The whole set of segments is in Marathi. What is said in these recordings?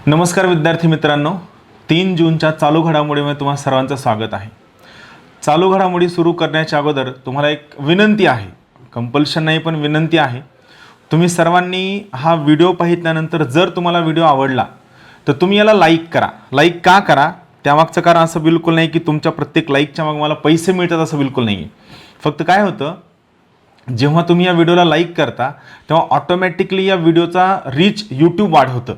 नमस्कार विद्यार्थी मित्रांनो, 3 जूनच्या चालू घडामोडीमध्ये तुम्हा सर्वांचं स्वागत आहे. चालू घडामोडी सुरू करण्याच्या अगोदर तुम्हाला एक विनंती आहे, कंपल्शन नाही पण विनंती आहे. तुम्ही सर्वांनी हा व्हिडिओ पाहिल्यानंतर जर तुम्हाला व्हिडिओ आवडला तर तुम्ही याला लाईक करा. लाईक का करा? त्यामागचं कारण असं बिलकुल नाही की तुमच्या प्रत्येक लाईकच्या मागे मला पैसे मिळतात, असं बिलकुल नाही आहे. फक्त काय होतं, जेव्हा तुम्ही या व्हिडिओला लाईक करता तेव्हा ऑटोमॅटिकली या व्हिडिओचा रीच यूट्यूब वाढवतं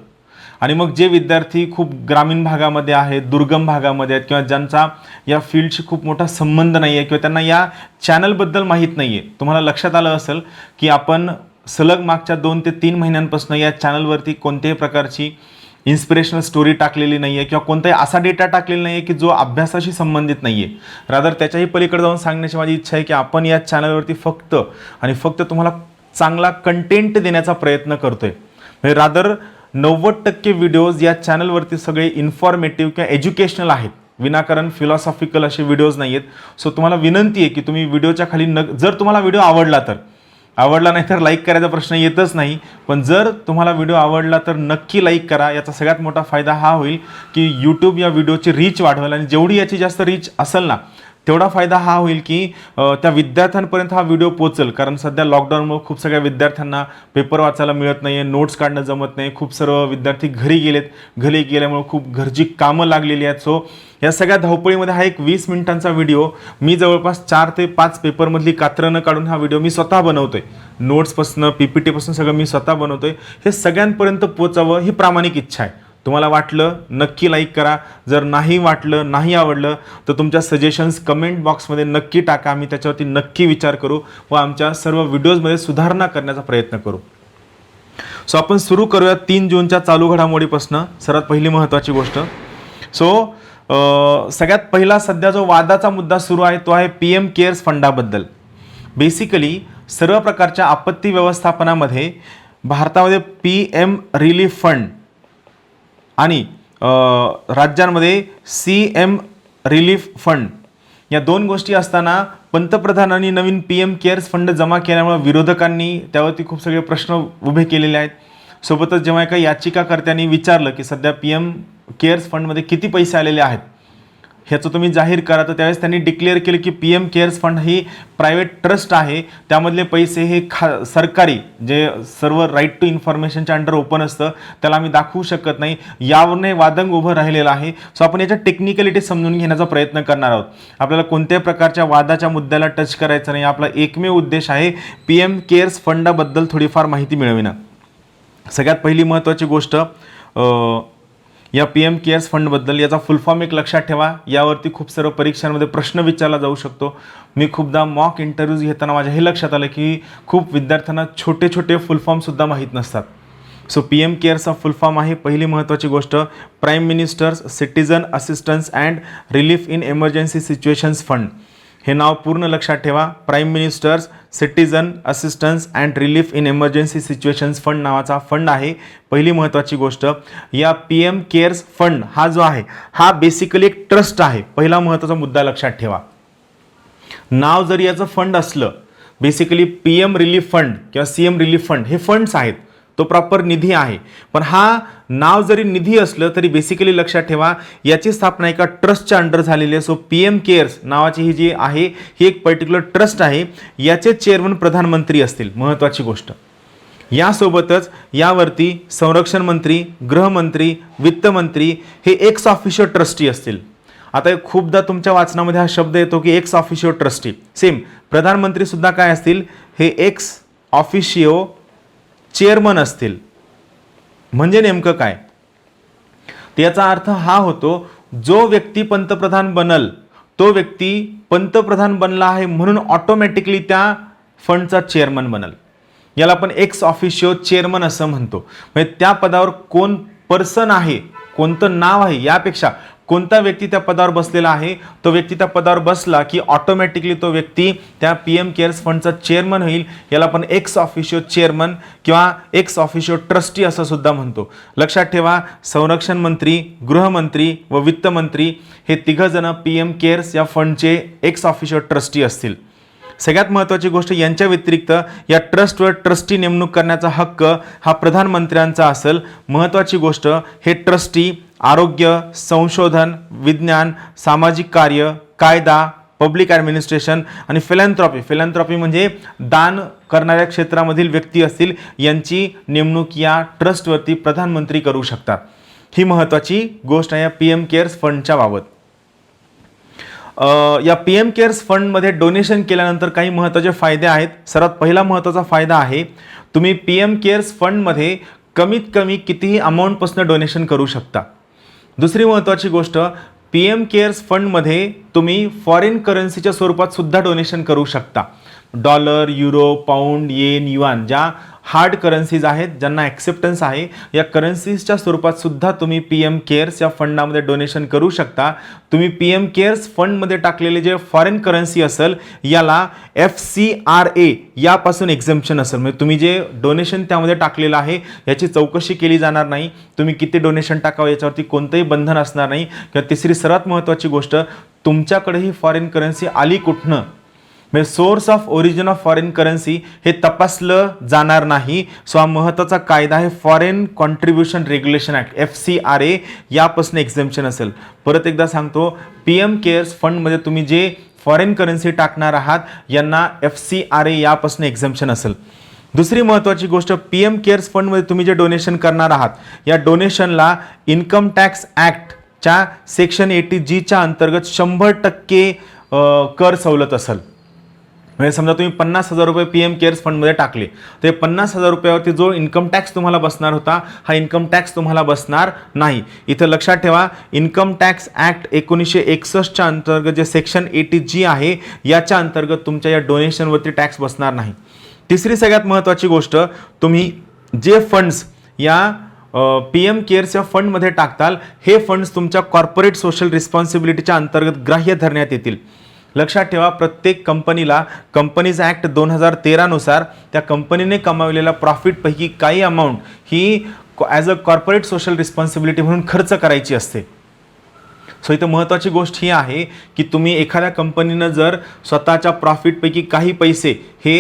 आणि मग जे विद्यार्थी खूप ग्रामीण भागामध्ये आहेत, दुर्गम भागामध्ये आहेत किंवा ज्यांचा या फील्डशी खूप मोठा संबंध नाही आहे किंवा त्यांना या चॅनलबद्दल माहीत नाही आहे, तुम्हाला लक्षात आलं असेल की आपण सलग मागच्या 2 ते 3 महिन्यांपासून या चॅनलवरती कोणत्याही प्रकारची इन्स्पिरेशनल स्टोरी टाकलेली नाही आहे किंवा कोणताही असा डेटा टाकलेला नाही आहे की जो अभ्यासाशी संबंधित नाही आहे. रादर त्याच्याही पलीकडे जाऊन सांगण्याची माझी इच्छा आहे की आपण या चॅनलवरती फक्त आणि फक्त तुम्हाला चांगला कंटेंट देण्याचा प्रयत्न करतोय. म्हणजे रादर 90% व्हिडिओज या चॅनलवरती सगळे इन्फॉर्मेटिव्ह किंवा एज्युकेशनल आहेत, विनाकारण फिलॉसॉफिकल असे व्हिडिओज नाही आहेत. सो तुम्हाला विनंती आहे की तुम्ही व्हिडिओच्या खाली जर तुम्हाला व्हिडिओ आवडला तर आवडला, नाही तर लाईक करायचा प्रश्न येतच नाही, पण जर तुम्हाला व्हिडिओ आवडला तर नक्की लाईक करा. याचा सगळ्यात मोठा फायदा हा होईल की यूट्यूब या व्हिडिओची रीच वाढवेल आणि जेवढी याची जास्त रीच असेल ना तेवढा फायदा हा होईल की त्या विद्यार्थ्यांपर्यंत हा व्हिडिओ पोहोचेल. कारण सध्या लॉकडाऊनमुळे खूप सगळ्या विद्यार्थ्यांना पेपर वाचायला मिळत नाही आहे, नोट्स काढणं जमत नाही, खूप सर्व विद्यार्थी घरी गेलेत, घरी गेल्यामुळे खूप घरची कामं लागलेली आहेत. सो या सगळ्या धावपळीमध्ये हा एक 20 मिनिटांचा व्हिडिओ मी जवळपास 4 ते 5 पेपरमधली कात्रणं काढून हा व्हिडिओ मी स्वतः बनवतोय. नोट्सपासून PPTपासून सगळं मी स्वतः बनवतोय. हे सगळ्यांपर्यंत पोचावं ही प्रामाणिक इच्छा आहे. तुम्हाला वाटलं नक्की लाईक करा, जर नाही वाटलं, नाही आवडलं तर तुमच्या सजेशन्स कमेंट बॉक्समध्ये नक्की टाका. आम्ही त्याच्यावरती नक्की विचार करू व आमच्या सर्व व्हिडिओजमध्ये सुधारणा करण्याचा प्रयत्न करू. सो आपण सुरू करूया 3 जूनच्या चालू घडामोडीपासून. सर्वात पहिली महत्त्वाची गोष्ट, सगळ्यात पहिला सध्या जो वादाचा मुद्दा सुरू आहे तो आहे PM केअर्स फंडाबद्दल. बेसिकली सर्व प्रकारच्या आपत्ती व्यवस्थापनामध्ये भारतामध्ये PM रिलीफ फंड आणि राज्यांमध्ये CM रिलीफ फंड या 2 गोष्टी असताना पंतप्रधानांनी नवीन PM केअर्स फंड जमा केल्यामुळे विरोधकांनी त्यावरती खूप सगळे प्रश्न उभे केलेले आहेत. सोबतच जेव्हा एका याचिकाकर्त्यांनी विचारलं की सध्या PM केअर्स फंडमध्ये किती पैसे आलेले आहेत ह्याचं तुम्ही जाहीर करा, तर त्यावेळेस त्यांनी डिक्लेअर केलं की PM केअर्स फंड ही प्रायव्हेट ट्रस्ट आहे, त्यामधले पैसे हे सरकारी जे सर्व राईट टू इन्फॉर्मेशनच्या अंडर ओपन असतं त्याला आम्ही दाखवू शकत नाही. यावरने वादंग उभं राहिलेलं आहे. सो आपण याच्या टेक्निकॅलिटी समजून घेण्याचा प्रयत्न करणार आहोत. आपल्याला कोणत्याही प्रकारच्या वादाच्या मुद्द्याला टच करायचं नाही. आपला एकमेव उद्देश आहे PM केअर्स फंडाबद्दल थोडीफार माहिती मिळविणं. सगळ्यात पहिली महत्त्वाची गोष्ट, या PM केअर्स फंडबद्दल याचा फुल फॉर्म एक लक्षात ठेवा. यावरती खूप सर्व परीक्षांमध्ये प्रश्न विचारला जाऊ शकतो. मी खूपदा मॉक इंटरव्ह्यूज घेताना माझ्या हे लक्षात आलं की खूप विद्यार्थ्यांना छोटे छोटे फुल फॉर्मसुद्धा माहीत नसतात. सो PM केअर्सचा फुल फॉर्म आहे, पहिली महत्त्वाची गोष्ट, prime ministers citizen assistance and relief in emergency situations fund. हे नाव पूर्ण लक्षात ठेवा. Prime ministers citizen assistance and relief in emergency situations fund नावाचा फंड आहे. पहिली महत्त्वाची गोष्ट, या PM केअर्स फंड हा जो आहे हा बेसिकली एक ट्रस्ट आहे. पहिला महत्त्वाचा मुद्दा लक्षात ठेवा. नाव जरी याचं फंड असलं, बेसिकली PM रिलीफ फंड किंवा CM रिलीफ फंड हे फंड्स आहेत, तो प्रॉपर निधी आहे. पण हा नाव जरी निधी असलं तरी बेसिकली लक्षात ठेवा याची स्थापना एका ट्रस्टच्या अंडर झालेली आहे. सो PM केअर्स नावाची ही जी आहे ही एक पर्टिक्युलर ट्रस्ट आहे. याचे चेअरमन प्रधानमंत्री असतील, महत्त्वाची गोष्ट. यासोबतच यावरती संरक्षण मंत्री, गृहमंत्री, वित्तमंत्री हे एक्स ऑफिशियो ट्रस्टी असतील. आता खूपदा तुमच्या वाचनामध्ये हा शब्द येतो की एक्स ऑफिशियो ट्रस्टी. सेम प्रधानमंत्री सुद्धा काय असतील, हे एक्स ऑफिशियो चेअरमन असतील. म्हणजे नेमकं काय, त्याचा अर्थ हा होतो जो व्यक्ती पंतप्रधान बनल तो व्यक्ती पंतप्रधान बनला आहे म्हणून ऑटोमॅटिकली त्या फंडचा चेअरमन बनल. याला आपण एक्स ऑफिशियो चेअरमन असं म्हणतो. म्हणजे त्या पदावर कोण पर्सन आहे, कोणतं नाव आहे यापेक्षा कोणता व्यक्ती त्या पदावर बसलेला आहे, तो व्यक्ती त्या पदावर बसला की ऑटोमॅटिकली तो व्यक्ती त्या PM केअर्स फंडचा चेअरमन होईल. याला आपण एक्स ऑफिशियो चेअरमन किंवा एक्स ऑफिशियो ट्रस्टी असं सुद्धा म्हणतो. लक्षात ठेवा, संरक्षण मंत्री, गृहमंत्री व वित्तमंत्री हे तिघजण PM केअर्स या फंडचे एक्स ऑफिशियो ट्रस्टी असतील. सगळ्यात महत्त्वाची गोष्ट, यांच्या व्यतिरिक्त या ट्रस्टवर ट्रस्टी नेमणूक करण्याचा हक्क हा प्रधानमंत्र्यांचा असेल. महत्त्वाची गोष्ट, हे ट्रस्टी आरोग्य, संशोधन, विज्ञान, सामाजिक कार्य, कायदा, पब्लिक ॲडमिनिस्ट्रेशन आणि फिलॅन्थ्रॉपी म्हणजे दान करणाऱ्या क्षेत्रामधील व्यक्ती असतील, यांची नेमणूक या ट्रस्टवरती प्रधानमंत्री करू शकतात. ही महत्त्वाची गोष्ट आहे या PM केअर्स फंडच्या बाबत. या PM केअर्स फंडमध्ये डोनेशन केल्यानंतर काही महत्त्वाचे फायदे आहेत. सर्वात पहिला महत्त्वाचा फायदा आहे, तुम्ही PM केअर्स फंडमध्ये कमीत कमी कितीही अमाऊंटपासून डोनेशन करू शकता. दुसरी महत्त्वाची गोष्ट, PM केअर्स फंडमध्ये तुम्ही फॉरेन करन्सीच्या स्वरूपात सुद्धा डोनेशन करू शकता. डॉलर, युरो, पाऊंड, येन, युआन, ज्या हार्ड करन्सीज आहेत, ज्यांना ॲक्सेप्टन्स आहे, या करन्सीजच्या स्वरूपात सुद्धा तुम्ही PM केअर्स या फंडामध्ये डोनेशन करू शकता. तुम्ही PM केअर्स फंडमध्ये टाकलेले जे फॉरेन करन्सी असेल, याला FCRA यापासून एक्झम्पशन असेल. म्हणजे तुम्ही जे डोनेशन त्यामध्ये टाकलेलं आहे याची चौकशी केली जाणार नाही. तुम्ही किती डोनेशन टाकावं याच्यावरती कोणतंही बंधन असणार नाही. किंवा तिसरी सर्वात महत्त्वाची गोष्ट, तुमच्याकडे ही फॉरेन करन्सी आली कुठनं, म्हणजे source of origin of foreign currency हे तपासलं जाणार नाही. सो हा महत्त्वाचा कायदा आहे, foreign contribution regulation act FCRA यापासून एक्झम्पशन असेल. परत एकदा सांगतो, PM केअर्स फंडमध्ये तुम्ही जे फॉरेन करन्सी टाकणार आहात यांना FCRA यापासून एक्झम्पशन असेल. दुसरी महत्त्वाची गोष्ट, PM केअर्स फंडमध्ये तुम्ही जे डोनेशन करणार आहात, या डोनेशनला इन्कम टॅक्स ॲक्टच्या सेक्शन 80Gच्या अंतर्गत 100% कर सवलत असेल. म्हणजे समजा तुम्ही 50,000 रुपये PM केअर्स फंडमध्ये टाकले, तर 50,000 रुपयावरती जो इन्कम टॅक्स तुम्हाला बसणार होता, हा इन्कम टॅक्स तुम्हाला बसणार नाही. इथं लक्षात ठेवा, इन्कम टॅक्स ॲक्ट 1961च्या अंतर्गत जे सेक्शन 80G आहे, याच्या अंतर्गत तुमच्या या डोनेशनवरती टॅक्स बसणार नाही. तिसरी सगळ्यात महत्त्वाची गोष्ट, तुम्ही जे फंड्स या PM केअर्स या फंडमध्ये टाकताल, हे फंड्स तुमच्या कॉर्पोरेट सोशल रिस्पॉन्सिबिलिटीच्या अंतर्गत ग्राह्य धरण्यात येतील. लक्षात ठेवा, प्रत्येक कंपनीला कंपनीज ॲक्ट 2013 नुसार त्या कंपनीने कमावलेल्या प्रॉफिटपैकी काही amount he as a corporate social responsibility म्हणून खर्च करायची असते. सो इथं महत्त्वाची गोष्ट ही आहे की तुम्ही एखाद्या कंपनीनं जर स्वतःच्या प्रॉफिटपैकी काही पैसे हे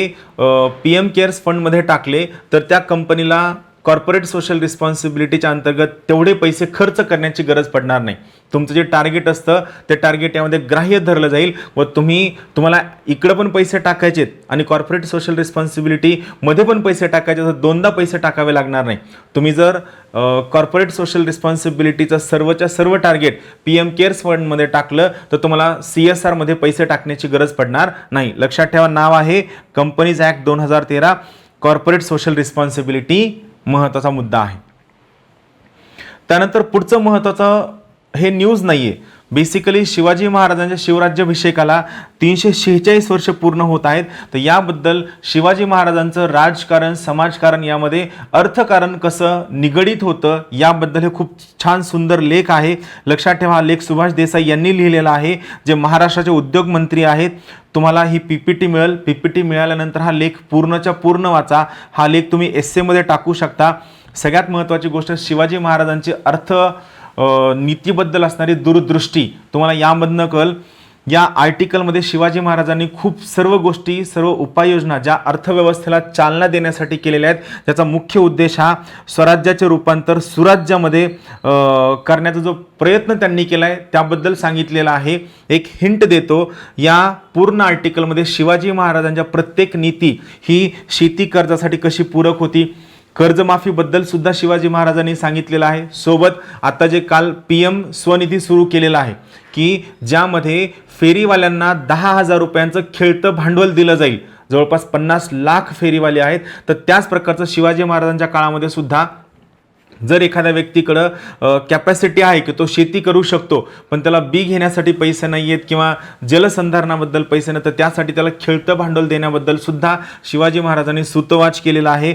PM केअर्स फंडमध्ये टाकले, तर त्या कंपनीला कॉर्पोरेट सोशल रिस्पॉन्सिबिलिटीच्या अंतर्गत तेवढे पैसे खर्च करण्याची गरज पडणार नाही. तुमचं जे टार्गेट असतं ते टार्गेट यामध्ये ग्राह्य धरलं जाईल व तुम्हाला इकडं पण पैसे टाकायचेत आणि कॉर्पोरेट सोशल रिस्पॉन्सिबिलिटीमध्ये पण पैसे टाकायचे, तर दोनदा पैसे टाकावे लागणार नाही. तुम्ही जर कॉर्पोरेट सोशल रिस्पॉन्सिबिलिटीचं सर्वच्या सर्व टार्गेट PM केअर्स फंडमध्ये टाकलं, तर तुम्हाला CSRमध्ये पैसे टाकण्याची गरज पडणार नाही. लक्षात ठेवा, नाव आहे companies act 2013, corporate social responsibility महत्त्वाचा मुद्दा आहे. त्यानंतर पुढचं महत्त्वाचं, हे न्यूज नाही आहे, बेसिकली शिवाजी महाराजांच्या शिवराज्याभिषेकाला 346 वर्ष पूर्ण होत आहेत. तर याबद्दल शिवाजी महाराजांचं राजकारण, समाजकारण यामध्ये अर्थकारण कसं निगडीत होतं याबद्दल हे खूप छान सुंदर लेख आहे. लक्षात ठेवा, हा लेख सुभाष देसाई यांनी लिहिलेला आहे, जे महाराष्ट्राचे उद्योगमंत्री आहेत. तुम्हाला ही PPT मिळेल. PPT मिळाल्यानंतर हा लेख पूर्णच्या पूर्ण वाचा. हा लेख तुम्ही एस्सेमध्ये टाकू शकता. सगळ्यात महत्त्वाची गोष्ट, शिवाजी महाराजांची नीतीबद्दल असणारी दूरदृष्टी तुम्हाला यामधनं कळेल. या आर्टिकलमध्ये शिवाजी महाराजांनी खूप सर्व गोष्टी, सर्व उपाययोजना ज्या अर्थव्यवस्थेला चालना देण्यासाठी केलेल्या आहेत, त्याचा मुख्य उद्देश हा स्वराज्याचे रूपांतर सुराज्यामध्ये करण्याचा जो प्रयत्न त्यांनी केला आहे त्याबद्दल सांगितलेला आहे. एक हिंट देतो, या पूर्ण आर्टिकलमध्ये शिवाजी महाराजांच्या प्रत्येक नीती ही शेती कर्जासाठी कशी पूरक होती, कर्जमाफीबद्दल सुद्धा शिवाजी महाराजांनी सांगितलेलं आहे. सोबत आता जे काल PM स्वनिधी सुरू केलेला आहे की ज्यामध्ये फेरीवाल्यांना 10,000 रुपयांचं खेळतं भांडवल दिलं जाईल. जवळपास 50 लाख फेरीवाले आहेत. तर त्याच प्रकारचं शिवाजी महाराजांच्या काळामध्ये सुद्धा जर एखाद्या व्यक्तीकडं कॅपॅसिटी आहे की तो शेती करू शकतो, पण त्याला बी घेण्यासाठी पैसे नाही आहेत किंवा जलसंधारणाबद्दल पैसे नाही, तर त्यासाठी त्याला खेळतं भांडवल देण्याबद्दल सुद्धा शिवाजी महाराजांनी सूतवाच केलेला आहे.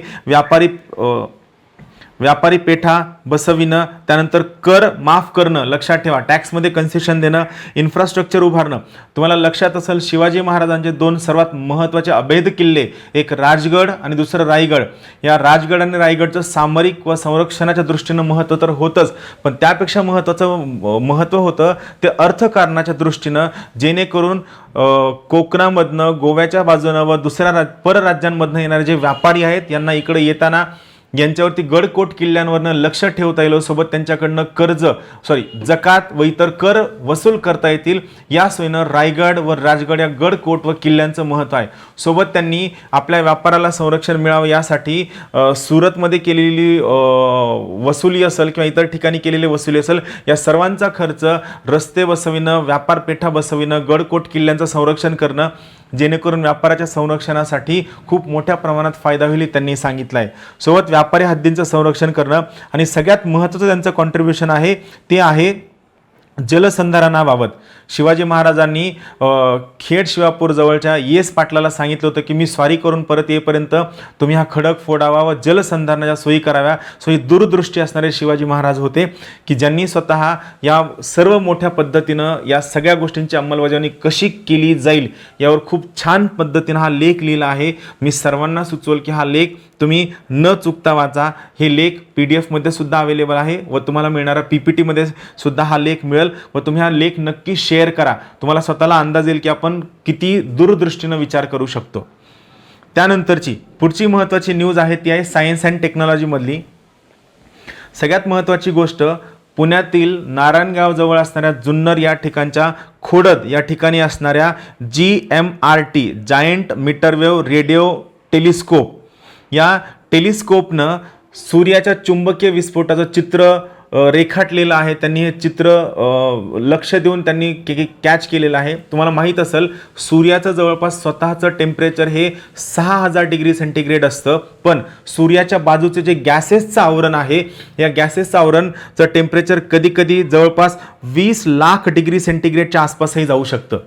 व्यापारी पेठा बसविणं, त्यानंतर कर माफ करणं, लक्षात ठेवा, टॅक्समध्ये कन्सेशन देणं, इन्फ्रास्ट्रक्चर उभारणं. तुम्हाला लक्षात असेल शिवाजी महाराजांचे दोन सर्वात महत्त्वाचे अभेद किल्ले, एक राजगड आणि दुसरं रायगड. या राजगड आणि रायगडचं सामरिक व संरक्षणाच्या दृष्टीनं महत्त्व तर होतंच, पण त्यापेक्षा महत्त्व होतं ते अर्थकारणाच्या दृष्टीनं, जेणेकरून कोकणामधनं, गोव्याच्या बाजूनं व दुसऱ्या परराज्यांमधनं येणारे जे व्यापारी आहेत यांना इकडे येताना यांच्यावरती गडकोट किल्ल्यांवरनं लक्ष ठेवता येईल, सोबत त्यांच्याकडनं जकात व इतर कर वसूल करता येतील. या सोयीनं रायगड व राजगड या गडकोट व किल्ल्यांचं महत्त्व आहे. सोबत त्यांनी आपल्या व्यापाराला संरक्षण मिळावं यासाठी सुरतमध्ये केलेली वसुली असेल किंवा इतर ठिकाणी केलेली वसुली असेल, या सर्वांचा खर्च रस्ते बसविणं, व्यापार पेठा बसविणं, गडकोट किल्ल्यांचं संरक्षण करणं, जेणेकरून व्यापाराच्या संरक्षणासाठी खूप मोठ्या प्रमाणात फायदा होईल त्यांनी सांगितलं आहे. सोबत व्यापारी हद्दींचं संरक्षण करणं आणि सगळ्यात महत्त्वाचं त्यांचं कॉन्ट्रीब्युशन आहे ते आहे जलसंधारणाबाबत. शिवाजी महाराजांनी खेड शिवापूर जवळच्या येस पाटलाला सांगितलं होतं की मी स्वारी करून परत येईपर्यंत तुम्ही हा खडक फोडावा व जलसंधारणाच्या सोयी कराव्या. सोयी दूरदृष्टी असणारे शिवाजी महाराज होते की ज्यांनी स्वतः या सर्व मोठ्या पद्धतीनं या सगळ्या गोष्टींची अंमलबजावणी कशी केली जाईल यावर खूप छान पद्धतीनं हा लेख लिहिला आहे. मी सर्वांना सुचवल की हा लेख तुम्ही न चुकता वाचा. हे लेख PDF मध्ये सुद्धा अवेलेबल आहे व तुम्हाला मिळणारा PPT मध्ये सुद्धा हा लेख मिळेल व तुम्ही हा लेख नक्की शेअर करा. तुम्हाला स्वतःला अंदाज येईल की आपण किती दूरदृष्टीनं विचार करू शकतो. त्यानंतरची पुढची महत्त्वाची न्यूज आहे ती आहे सायन्स अँड टेक्नॉलॉजीमधली. सगळ्यात महत्त्वाची गोष्ट, पुण्यातील नारायणगाव जवळ असणाऱ्या जुन्नर या ठिकाणच्या खोडद या ठिकाणी असणाऱ्या GMRT giant metrewave radio telescope या टेलिस्कोपनं सूर्याच्या चुंबकीय विस्फोटाचं चित्र रेखाटलेलं आहे. त्यांनी हे चित्र लक्ष देऊन त्यांनी कॅच केलेलं आहे. तुम्हाला माहीत असेल सूर्याचं जवळपास स्वतःचं टेम्परेचर हे 6000 डिग्री सेंटीग्रेड असतं, पण सूर्याच्या बाजूचे जे गॅसेसचं आवरण आहे या गॅसेसचं आवरणचं टेम्परेचर कधीकधी जवळपास 20 लाख डिग्री सेंटीग्रेडच्या आसपासही जाऊ शकतं.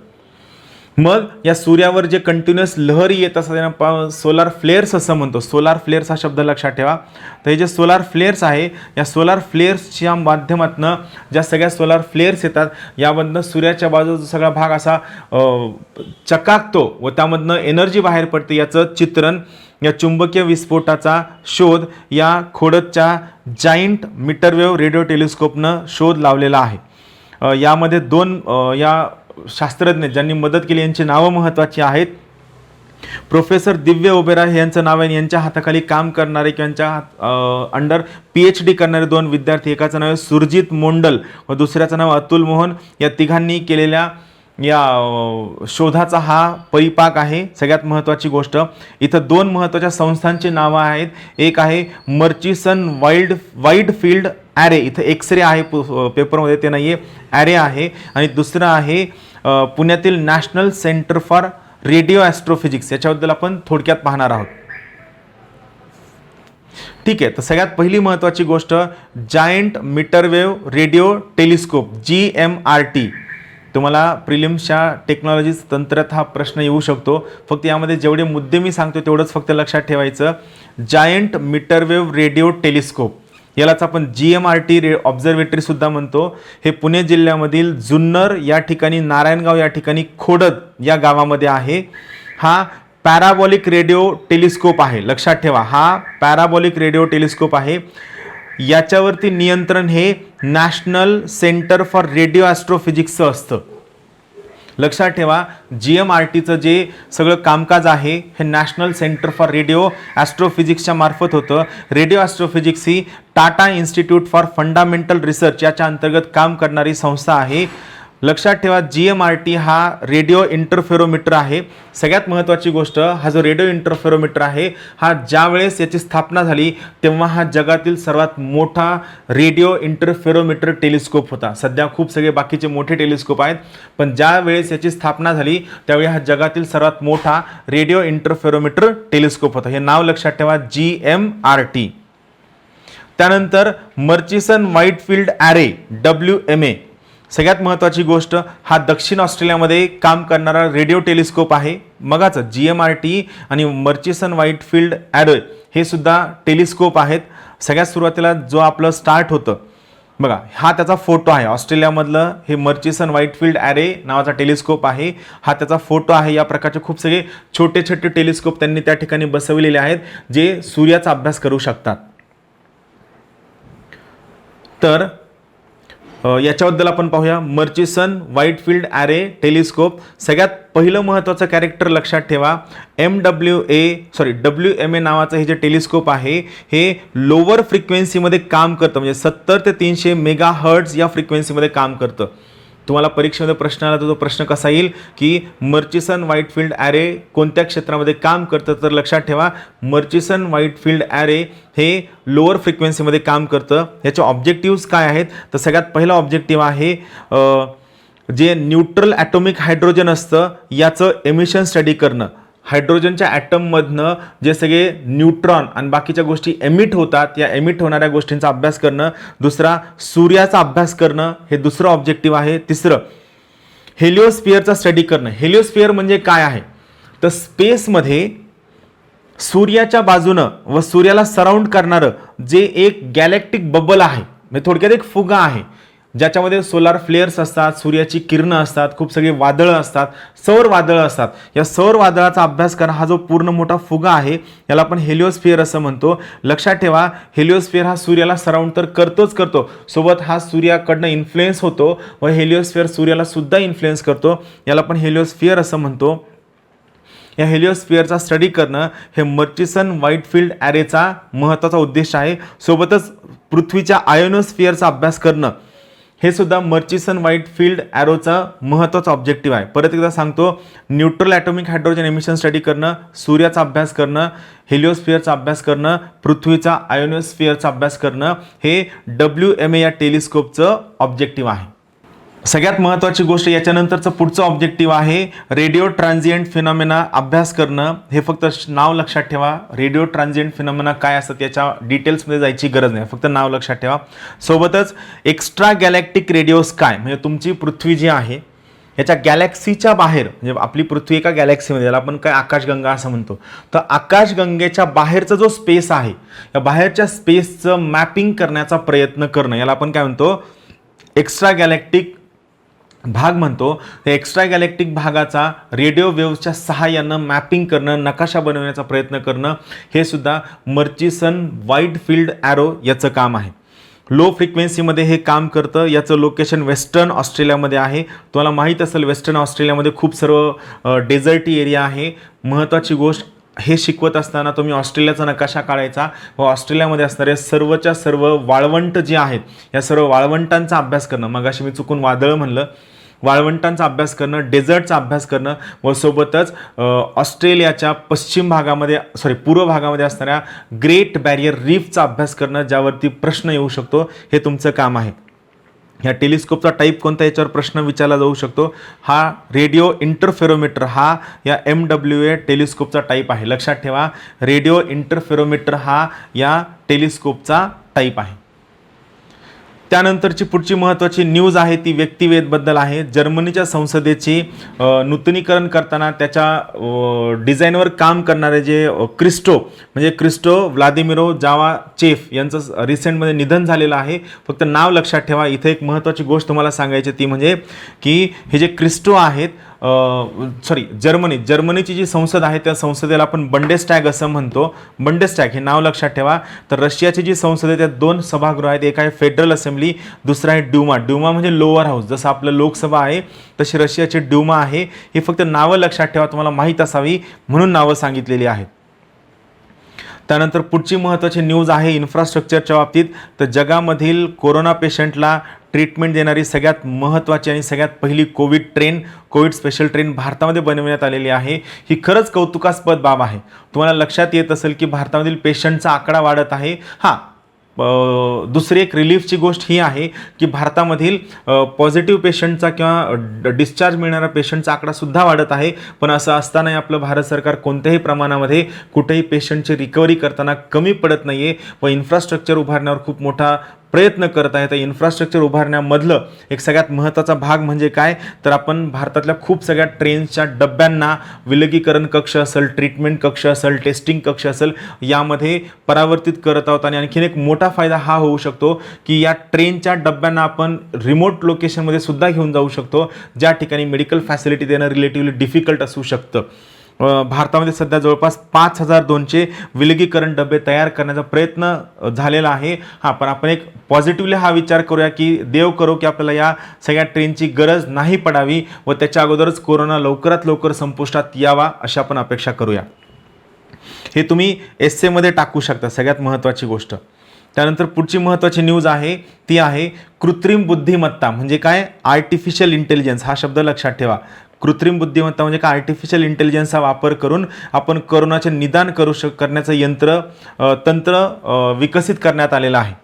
मग या सूर्यावर जे कंटिन्युअस लहरी येत असतात त्यांना सोलार फ्लेअर्स असं म्हणतो. सोलार फ्लेअर्स हा शब्द लक्षात ठेवा. तर हे जे सोलार फ्लेअर्स आहे या सोलार फ्लेअर्सच्या माध्यमातून ज्या सगळ्या सोलार फ्लेअर्स येतात यामधनं सूर्याच्या बाजूचा सगळा भाग असा चकाकतो व त्यामधनं एनर्जी बाहेर पडते. याचं चित्रण या चुंबकीय विस्फोटाचा शोध या खोडदच्या जायंट मीटरवेव्ह रेडिओ टेलिस्कोपनं शोध लावलेला आहे. यामध्ये दोन या शास्त्रज्ञ ज्यांनी मदत केली यांची नावं महत्त्वाची आहेत. प्रोफेसर दिव्य ओबेरॉय हे यांचं नाव आहे. यांच्या हाताखाली काम करणारे किंवा यांच्या अंडर PhD करणारे दोन विद्यार्थी, एकाचं नाव आहे सुरजित मोंडल व दुसऱ्याचं नाव अतुल मोहन. या तिघांनी केलेल्या या शोधाचा हा परिपाक आहे. सगळ्यात महत्त्वाची गोष्ट इथं दोन महत्त्वाच्या संस्थांची नावं आहेत. एक आहे मर्चिसन वाईड फील्ड ॲरे, इथं एक्सरे आहे पेपरमध्ये, ते नाही आहे, ॲरे आहे. आणि दुसरं आहे पुण्यातील national centre for radio astrophysics. याच्याबद्दल आपण थोडक्यात पाहणार आहोत. ठीक आहे, तर सगळ्यात पहिली महत्त्वाची गोष्ट giant metrewave radio telescope GMRT. तुम्हाला प्रिलिम्सच्या टेक्नॉलॉजी तंत्रात हा प्रश्न येऊ शकतो. फक्त यामध्ये जेवढे मुद्दे मी सांगतो तेवढंच फक्त लक्षात ठेवायचं. जायंट मीटरवेव्ह रेडिओ टेलिस्कोप यालाच आपण GMRT ऑब्झर्वेटरी सुद्धा म्हणतो. हे पुणे जिल्ह्यामधील जुन्नर या ठिकाणी, नारायणगाव या ठिकाणी, खोडद या गावामध्ये आहे. हा पॅराबॉलिक रेडिओ टेलिस्कोप आहे. लक्षात ठेवा, हा पॅराबॉलिक रेडिओ टेलिस्कोप आहे. याच्यावरती नियंत्रण हे नॅशनल सेंटर फॉर रेडिओ ॲस्ट्रोफिजिक्सचं असतं. लक्षात ठेवा, GMRTचं जे सगळं कामकाज आहे हे नॅशनल सेंटर फॉर रेडिओ ॲस्ट्रोफिजिक्सच्या मार्फत होतं. Radio astrophysics he Tata institute for fundamental research याच्या अंतर्गत काम करणारी संस्था आहे. लक्षात ठेवा, GMRT हा रेडिओ इंटरफेरोमीटर आहे. सगळ्यात महत्त्वाची गोष्ट, हा जो रेडिओ इंटरफेरोमीटर आहे हा ज्या वेळेस याची स्थापना झाली तेव्हा हा जगातील सर्वात मोठा रेडिओ इंटरफेरोमीटर टेलिस्कोप होता. सध्या खूप सगळे बाकीचे मोठे टेलिस्कोप आहेत, पण ज्या वेळेस याची स्थापना झाली त्यावेळी हा जगातील सर्वात मोठा रेडिओ इंटरफेरोमीटर टेलिस्कोप होता. हे नाव लक्षात ठेवा, GMRT. त्यानंतर Murchison wide field array WMA. सगळ्यात महत्त्वाची गोष्ट, हा दक्षिण ऑस्ट्रेलियामध्ये काम करणारा रेडिओ टेलिस्कोप आहे. मगाच GMRT आणि मर्चिसन वाईड फील्ड ॲरे हे सुद्धा टेलिस्कोप आहेत. सगळ्यात सुरुवातीला जो आपलं स्टार्ट होतं बघा, हा त्याचा फोटो आहे. ऑस्ट्रेलियामधलं हे मर्चिसन व्हाईटफील्ड ॲरे नावाचा टेलिस्कोप आहे. हा त्याचा फोटो आहे. या प्रकारचे खूप सगळे छोटे छोटे टेलिस्कोप त्यांनी त्या ठिकाणी बसवलेले आहेत जे सूर्याचा अभ्यास करू शकतात. तर याच्याबद्दल आपण पाहूया. Murchison Widefield array telescope. सगळ्यात पहिलं महत्त्वाचं कॅरेक्टर लक्षात ठेवा. WMA नावाचं हे जे टेलिस्कोप आहे हे लोअर फ्रिक्वेन्सीमध्ये काम करतं, म्हणजे 70 ते 300 मेगाहर्ट्झ या फ्रिक्वेन्सीमध्ये काम करतं. तुम्हाला परीक्षेमध्ये प्रश्न आला तर तो प्रश्न कसा येईल की मर्चिसन व्हाईटफील्ड ॲरे कोणत्या क्षेत्रामध्ये काम करतं, तर लक्षात ठेवा मर्चिसन व्हाईटफील्ड ॲरे हे लोअर फ्रिक्वेन्सीमध्ये काम करतं. याचे ऑब्जेक्टिव्स काय आहेत, तर सगळ्यात पहिला ऑब्जेक्टिव्ह आहे जे न्यूट्रल ॲटॉमिक हायड्रोजन असतं याचं एमिशन स्टडी करणं. हायड्रोजनच्या ॲटममधनं जे सगळे न्यूट्रॉन आणि बाकीच्या गोष्टी एमिट होतात, या एमिट होणाऱ्या गोष्टींचा अभ्यास करणं. दुसरा सूर्याचा अभ्यास करणं, हे दुसरं ऑब्जेक्टिव्ह आहे. तिसरं हेलिओस्फिअरचा स्टडी करणं. हेलिओस्फिअर म्हणजे काय आहे, तर स्पेसमध्ये सूर्याच्या बाजूनं व सूर्याला सराउंड करणारं जे एक गॅलेक्टिक बबल आहे, म्हणजे थोडक्यात एक फुगा आहे ज्याच्यामध्ये सोलार फ्लेअर्स असतात, सूर्याची किरणं असतात, खूप सगळे वादळं असतात, सौर वादळं असतात. या सौर वादळाचा अभ्यास करा. हा जो पूर्ण मोठा फुगा आहे याला आपण हेलिओस्फिअर असं म्हणतो. लक्षात ठेवा हेलिओस्फिअर हा सूर्याला सराउंड तर करतो, सोबत हा सूर्याकडनं इन्फ्लुएन्स होतो व हेलिओस्फिअर सूर्याला सुद्धा इन्फ्लुएन्स करतो. याला आपण हेलिओस्फिअर असं म्हणतो. या हेलिओस्फिअरचा स्टडी करणं हे मर्चिसन व्हाईटफील्ड ॲरेचा महत्त्वाचा उद्देश आहे. सोबतच पृथ्वीच्या आयोनोस्फिअरचा अभ्यास करणं हे सुद्धा मर्चिसन व्हाईटफील्ड ॲरोचा महत्त्वाचा ऑब्जेक्टिव्ह आहे. परत एकदा सांगतो, neutral atomic hydrogen emission study करणं, सूर्याचा अभ्यास करणं, हेलिओस्फिअरचा अभ्यास करणं, पृथ्वीचा आयोनोस्फिअरचा अभ्यास करणं हे WMA या टेलिस्कोपचं ऑब्जेक्टिव्ह आहे. सगळ्यात महत्त्वाची गोष्ट याच्यानंतरचं पुढचं ऑब्जेक्टिव्ह आहे रेडिओ ट्रान्झिएंट फिनॉमिना अभ्यास करणं. हे फक्त नाव लक्षात ठेवा. रेडिओ ट्रान्झिएंट फिनॉमिना काय असतं याच्या डिटेल्समध्ये जायची गरज नाही, फक्त नाव लक्षात ठेवा. सोबतच एक्स्ट्रा गॅलेक्टिक रेडिओ स्काय, म्हणजे तुमची पृथ्वी जी आहे याच्या गॅलेक्सीच्या बाहेर, म्हणजे आपली पृथ्वी एका गॅलेक्सीमध्ये, याला आपण काय आकाशगंगा असं म्हणतो, तर आकाशगंगेच्या बाहेरचा जो स्पेस आहे या बाहेरच्या स्पेसचं मॅपिंग करण्याचा प्रयत्न करणं याला आपण काय म्हणतो, एक्स्ट्रा गॅलेक्टिक भाग म्हणतो. त्या एक्स्ट्रा गॅलेक्टिक भागाचा रेडिओ वेव्हच्या सहाय्यानं मॅपिंग करणं, नकाशा बनवण्याचा प्रयत्न करणं हे सुद्धा मर्चिसन व्हाईटफील्ड ॲरो याचं काम आहे. लो फ्रिक्वेन्सीमध्ये हे काम करतं. याचं लोकेशन वेस्टर्न ऑस्ट्रेलियामध्ये आहे. तुम्हाला माहीत असेल वेस्टर्न ऑस्ट्रेलियामध्ये खूप सर्व डेझर्टी एरिया आहे. महत्त्वाची गोष्ट, हे शिकवत असताना तुम्ही ऑस्ट्रेलियाचा नकाशा काढायचा व ऑस्ट्रेलियामध्ये असणारे सर्वच्या सर्व वाळवंट जे आहेत या सर्व वाळवंटांचा अभ्यास करणं. मगाशी मी चुकून वादळ म्हणलं, वाळवंटांचा अभ्यास करणं, डेझर्टचा अभ्यास करणं व सोबतच ऑस्ट्रेलियाच्या पूर्व भागामध्ये असणाऱ्या ग्रेट बॅरियर रीफचा अभ्यास करणं, ज्यावरती प्रश्न येऊ शकतो, हे तुमचं काम आहे. ह्या टेलिस्कोपचा टाईप कोणता याच्यावर प्रश्न विचारला जाऊ शकतो. हा रेडिओ इंटरफेरोमीटर हा या MWA टेलिस्कोपचा टाईप आहे. लक्षात ठेवा रेडिओ इंटरफेरोमीटर हा या टेलिस्कोपचा टाईप आहे. त्यानंतरची पुढची महत्त्वाची न्यूज आहे ती व्यक्तिवेदबद्दल आहे. जर्मनीच्या संसदेची नूतनीकरण करताना त्याच्या डिझाईनवर काम करणारे जे क्रिस्टो व्लादिमिरो जावाचेफ यांचं रिसेंटमध्ये निधन झालेलं आहे. फक्त नाव लक्षात ठेवा. इथे एक महत्त्वाची गोष्ट तुम्हाला सांगायची ती म्हणजे की हे जे क्रिस्टो आहेत, जर्मनीची जी संसद आहे त्या संसदेला आपण बंडेस्टॅग असं म्हणतो. बंडेस्टॅग हे नाव लक्षात ठेवा. तर रशियाची जी संसद आहे त्यात 2 सभागृह आहेत. एक आहे फेडरल असेंब्ली, दुसरा आहे ड्यूमा. ड्यूमा म्हणजे लोअर हाऊस, जसं आपलं लोकसभा आहे तशी रशियाची ड्यूमा आहे. ही फक्त नावं लक्षात ठेवा, तुम्हाला माहीत असावी म्हणून नावं सांगितलेली आहेत. त्यानंतर पुढची महत्त्वाची न्यूज आहे इन्फ्रास्ट्रक्चरच्या बाबतीत. तर जगामधील कोरोना पेशंटला ट्रीटमेंट देणारी सगळ्यात महत्त्वाची आणि सगळ्यात पहिली कोविड स्पेशल ट्रेन भारतामध्ये बनवण्यात आलेली आहे. ही खरंच कौतुकास्पद बाब आहे. तुम्हाला लक्षात येत असेल की भारतामधील पेशंटचा आकडा वाढत आहे. दुसरी एक रिलीफची गोष्ट ही आहे की भारतामधील पॉझिटिव्ह पेशंटचा किंवा डिस्चार्ज मिळणाऱ्या पेशंटचा आकडासुद्धा वाढत आहे. पण असं असतानाही आपलं भारत सरकार कोणत्याही प्रमाणामध्ये कुठेही पेशंटची रिकव्हरी करताना कमी पडत नाही आहे व इन्फ्रास्ट्रक्चर उभारण्यावर खूप मोठा प्रयत्न करत आहे. तर इन्फ्रास्ट्रक्चर उभारण्यामधलं एक सगळ्यात महत्त्वाचा भाग म्हणजे काय, तर आपण भारतातल्या खूप सगळ्या ट्रेन्सच्या डब्यांना विलगीकरण कक्ष असेल, ट्रीटमेंट कक्ष असेल, टेस्टिंग कक्ष असेल, यामध्ये परावर्तित करत आहोत. आणि आणखीन एक मोठा फायदा हा होऊ शकतो की या ट्रेनच्या डब्यांना आपण रिमोट लोकेशनमध्ये सुद्धा घेऊन जाऊ शकतो, ज्या ठिकाणी मेडिकल फॅसिलिटी देणं रिलेटिव्हली डिफिकल्ट असू शकतं. भारतामध्ये सध्या जवळपास 5200 विलगीकरण डबे तयार करण्याचा प्रयत्न झालेला आहे. पण आपण एक पॉझिटिव्हली हा विचार करूया की देव करो की आपल्याला या सगळ्या ट्रेनची गरज नाही पडावी व त्याच्या अगोदरच कोरोना लवकरात लवकर संपुष्टात यावा अशी आपण अपेक्षा करूया. हे तुम्ही एस्सेमध्ये टाकू शकता, सगळ्यात महत्त्वाची गोष्ट. त्यानंतर पुढची महत्त्वाची न्यूज आहे ती आहे कृत्रिम बुद्धिमत्ता. म्हणजे काय, आर्टिफिशियल इंटेलिजन्स हा शब्द लक्षात ठेवा. कृत्रिम बुद्धिमत्ता म्हणजे काय, आर्टिफिशियल इंटेलिजन्सचा वापर करून आपण कोरोनाचे निदान करण्याचं तंत्र विकसित करण्यात आलेलं आहे.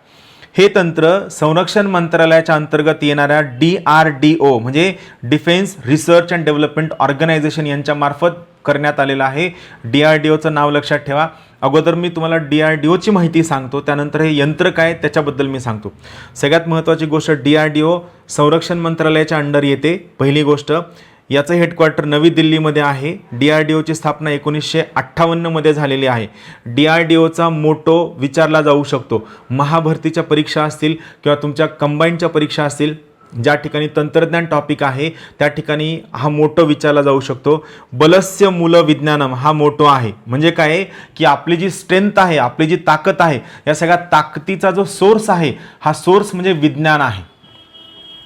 हे तंत्र संरक्षण मंत्रालयाच्या अंतर्गत येणाऱ्या DRDO म्हणजे defence research and development organisation यांच्यामार्फत करण्यात आलेलं आहे. DRDOचं नाव लक्षात ठेवा. अगोदर मी तुम्हाला DRDOची माहिती सांगतो, त्यानंतर हे यंत्र काय त्याच्याबद्दल मी सांगतो. सगळ्यात महत्त्वाची गोष्ट, DRDO संरक्षण मंत्रालयाच्या अंडर येते. पहिली गोष्ट, याचं हेडक्वार्टर नवी दिल्लीमध्ये आहे. DRDOची स्थापना 1958 मध्ये झालेली आहे. DRDOचा मोटो विचारला जाऊ शकतो. महाभरतीच्या परीक्षा असतील किंवा तुमच्या कंबाईनच्या परीक्षा असतील, ज्या ठिकाणी तंत्रज्ञान टॉपिक आहे त्या ठिकाणी हा मोटो विचारला जाऊ शकतो. बलस्य मूल विज्ञानम हा मोटो आहे. म्हणजे काय की आपली जी स्ट्रेंथ आहे, आपली जी ताकद आहे, या सगळ्या ताकदीचा जो सोर्स आहे, हा सोर्स म्हणजे विज्ञान आहे.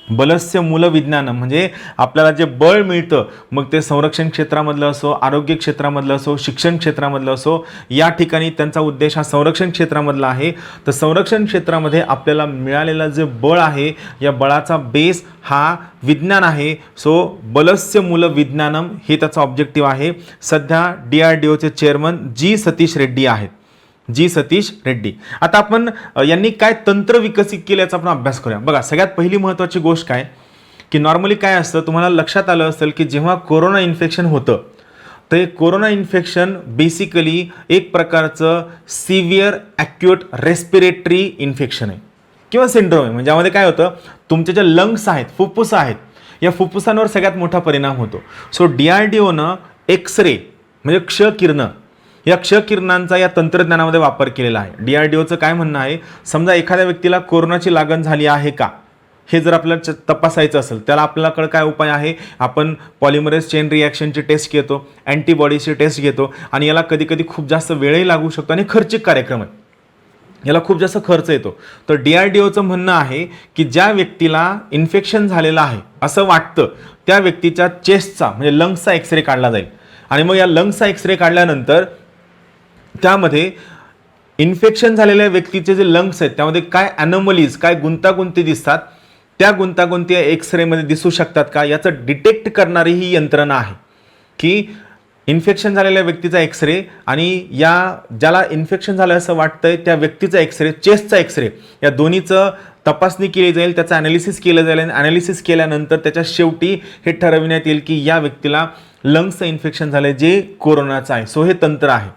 बलस्य मूल विज्ञान म्हणजे आपल्याला जे बळ मिळतं, मग ते संरक्षण क्षेत्रामधलं असो, आरोग्य क्षेत्रामधलं असो, शिक्षण क्षेत्रामधलं असो, या ठिकाणी त्यांचा उद्देश हा संरक्षण क्षेत्रामधला आहे. तर संरक्षण क्षेत्रामध्ये आपल्याला मिळालेलं जे बळ आहे, या बळाचा बेस हा विज्ञान आहे. सो बलस्य मूल विज्ञानम हे त्याचा ऑब्जेक्टिव्ह आहे. सध्या DRDOचे चेअरमन G सतीश रेड्डी आहेत. आता आपण यांनी काय तंत्र विकसित केलं याचा आपण अभ्यास करूया. बघा, सगळ्यात पहिली महत्त्वाची गोष्ट काय की नॉर्मली काय असतं, तुम्हाला लक्षात आलं असेल की जेव्हा कोरोना इन्फेक्शन होतं, तर कोरोना इन्फेक्शन बेसिकली एक प्रकारचं सिव्हिअर ॲक्यूट रेस्पिरेटरी इन्फेक्शन आहे किंवा सिंड्रोम आहे. म्हणजे यामध्ये काय होतं, तुमचे जे लंग्स आहेत, फुफ्फुस आहेत, या फुफ्फुसांवर सगळ्यात मोठा परिणाम होतो. सो DRDOनं एक्सरे म्हणजे क्षकिरणं, या क्षकिरणांचा या तंत्रज्ञानामध्ये वापर केलेला आहे. DRDOचं काय म्हणणं आहे, समजा एखाद्या व्यक्तीला कोरोनाची लागण झाली आहे का हे जर आपल्याला तपासायचं असेल, त्याला आपल्याकडे काय उपाय आहे, आपण पॉलिमरेज चेन रिॲक्शनची टेस्ट घेतो, अँटीबॉडीची टेस्ट घेतो, आणि याला कधी कधी खूप जास्त वेळही लागू शकतो आणि खर्चिक कार्यक्रम आहे, याला खूप जास्त खर्च येतो. तर DRDOचं म्हणणं आहे की ज्या व्यक्तीला इन्फेक्शन झालेलं आहे असं वाटतं, त्या व्यक्तीच्या चेस्टचा म्हणजे लंग्सचा एक्सरे काढला जाईल. आणि मग या लंग्सचा एक्सरे काढल्यानंतर त्यामध्ये इन्फेक्शन झालेल्या व्यक्तीचे जे लंग्स आहेत त्यामध्ये काय ॲनोमलीज, काय गुंतागुंती दिसतात, त्या गुंतागुंती एक्सरेमध्ये दिसू शकतात का, याचं डिटेक्ट करणारी ही यंत्रणा आहे. की इन्फेक्शन झालेल्या व्यक्तीचा एक्सरे आणि या ज्याला इन्फेक्शन झालं असं वाटतंय त्या व्यक्तीचा एक्सरे, चेस्टचा एक्सरे, या दोन्हीचं तपासणी केली जाईल, त्याचं ॲनालिसिस केलं जाईल. आणि ॲनालिसिस केल्यानंतर त्याच्या शेवटी हे ठरविण्यात येईल की या व्यक्तीला लंग्सचं इन्फेक्शन झालं जे कोरोनाचं आहे. सो हे तंत्र आहे.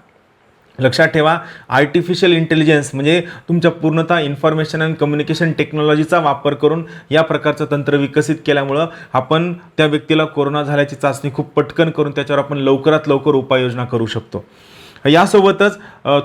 लक्षात ठेवा, आर्टिफिशियल इंटेलिजन्स म्हणजे तुमच्या पूर्णतः इन्फॉर्मेशन अँड कम्युनिकेशन टेक्नॉलॉजीचा वापर करून या प्रकारचं तंत्र विकसित केल्यामुळं आपण त्या व्यक्तीला कोरोना झाल्याची चाचणी खूप पटकन करून त्याच्यावर आपण लवकरात लवकर उपाययोजना करू शकतो. यासोबतच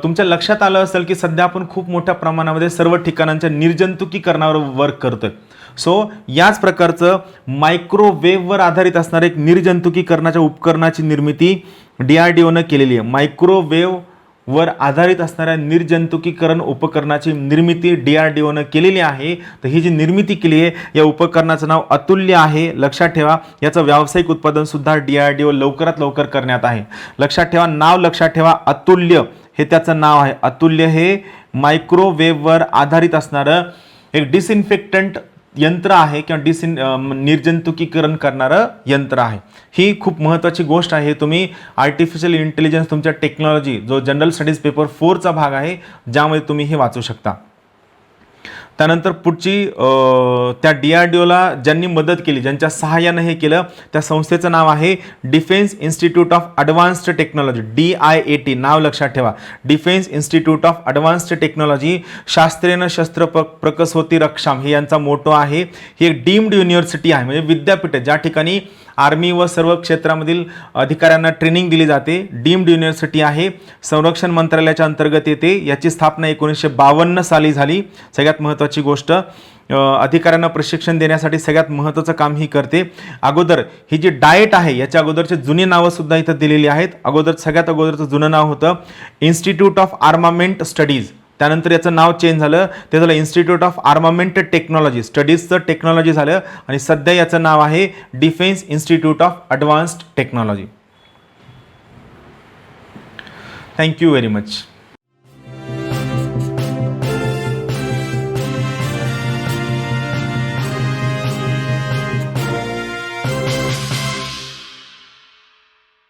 तुमच्या लक्षात आलं असेल की सध्या आपण खूप मोठ्या प्रमाणामध्ये सर्व ठिकाणांच्या निर्जंतुकीकरणावर वर्क करतोय. सो याच प्रकारचं मायक्रोवेव्हवर आधारित असणारं एक निर्जंतुकीकरणाच्या उपकरणाची निर्मिती DRDOनं केलेली आहे. मायक्रोवेव्हवर आधारित असणाऱ्या निर्जंतुकीकरण उपकरणाची निर्मिती DRDOनं केलेली आहे. तर ही जी निर्मिती केली आहे या उपकरणाचं नाव अतुल्य आहे. लक्षात ठेवा, याचं व्यावसायिक उत्पादन सुद्धा DRDO लवकरात लवकर करण्यात आहे. लक्षात ठेवा, नाव लक्षात ठेवा, अतुल्य हे त्याचं नाव आहे. अतुल्य हे मायक्रोवेव्हवर आधारित असणारं एक डिसइन्फेक्टंट यंत्र आहे किंवा निर्जंतुकीकरण करणारं यंत्र आहे. ही खूप महत्त्वाची गोष्ट आहे. तुम्ही आर्टिफिशियल इंटेलिजन्स तुमच्या टेक्नॉलॉजी जो जनरल स्टडीज पेपर 4चा भाग आहे ज्यामध्ये तुम्ही हे वाचू शकता. त्यानंतर पुढची त्या DRDOला ज्यांनी मदत केली, ज्यांच्या सहाय्यानं हे केलं, त्या संस्थेचं नाव आहे defence institute of advanced technology, DIAT. नाव लक्षात ठेवा, defence institute of advanced technology. शास्त्रेन शस्त्र प्रकसोती रक्षाम हे यांचा मोटो आहे. ही एक डीम्ड युनिव्हर्सिटी आहे, म्हणजे विद्यापीठ ज्या ठिकाणी आर्मी व सर्व क्षेत्रामधील अधिकाऱ्यांना ट्रेनिंग दिली जाते. डीम्ड युनिव्हर्सिटी आहे, संरक्षण मंत्रालयाच्या अंतर्गत येते. याची स्थापना 1952 साली झाली. सगळ्यात महत्त्वाची गोष्ट, अधिकाऱ्यांना प्रशिक्षण देण्यासाठी सगळ्यात महत्त्वाचं काम ही करते. अगोदर ही जी डाएट आहे याच्या अगोदरचे जुनी नावं सुद्धा इथं दिलेली आहेत. सगळ्यात अगोदरचं जुनं नाव होतं इन्स्टिट्यूट ऑफ आर्मामेंट स्टडीज. त्यानंतर याचं नाव चेंज झालं, ते झालं इन्स्टिट्यूट ऑफ आर्मामेंट टेक्नॉलॉजी. स्टडीजचं टेक्नॉलॉजी झालं आणि सध्या याचं नाव आहे defence institute of advanced technology. Thank you very much.